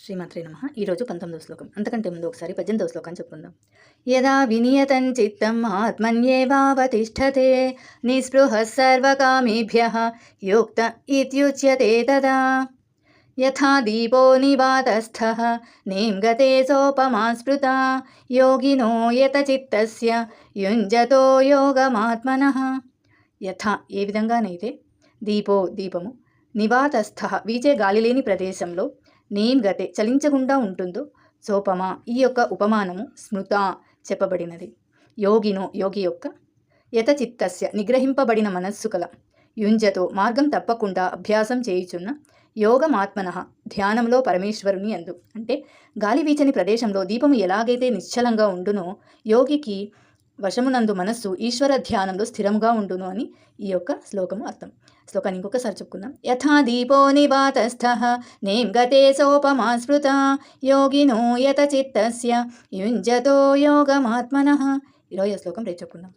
శ్రీమాత్రే నమః. ఈరోజు 19వ శ్లోకం. అంతకంటే ముందు ఒకసారి 18వ శ్లోకాన్ని చెప్పుకుందాం. యదా వినియతం చిత్తం ఆత్మన్యేవావతిష్ఠతే నిస్పృహः సర్వకామేభ్యః యుక్త ఇత్యుచ్యతే తదా. యథా దీపో నివాతస్థః నేంగతే సోపమా స్మృతా యోగినో యత చిత్తస్య యుంజతో యోగమాత్మనః. యథా ఏ విధంగానైతే దీపము నివాతస్థ వీచే గాలి లేని ప్రదేశంలో నేంగతే చలించకుండా ఉంటుందో సోపమా ఈ యొక్క ఉపమానము స్మృత చెప్పబడినది. యోగి యొక్క యత చిత్తస్య నిగ్రహింపబడిన మనస్సు కల యుంజతో మార్గం తప్పకుండా అభ్యాసం చేయుచున్న యోగమాత్మనః ధ్యానంలో పరమేశ్వరుని యందు. అంటే గాలి వీచని ప్రదేశంలో దీపము ఎలాగైతే నిశ్చలంగా ఉండునో యోగికి వశమునందు మనస్సు ఈశ్వర ధ్యానంలో స్థిరంగా ఉండును అని ఈ యొక్క శ్లోకము అర్థం. శ్లోకాన్ని ఇంకొకసారి చెప్పుకుందాం. యథా దీపో నివాతస్థః నేంగతే సోపమా స్మృతా యోగినో యత చిత్తస్య యుంజతో యోగమాత్మనః. 20వ శ్లోకం రేపు చెప్పుకుందాం.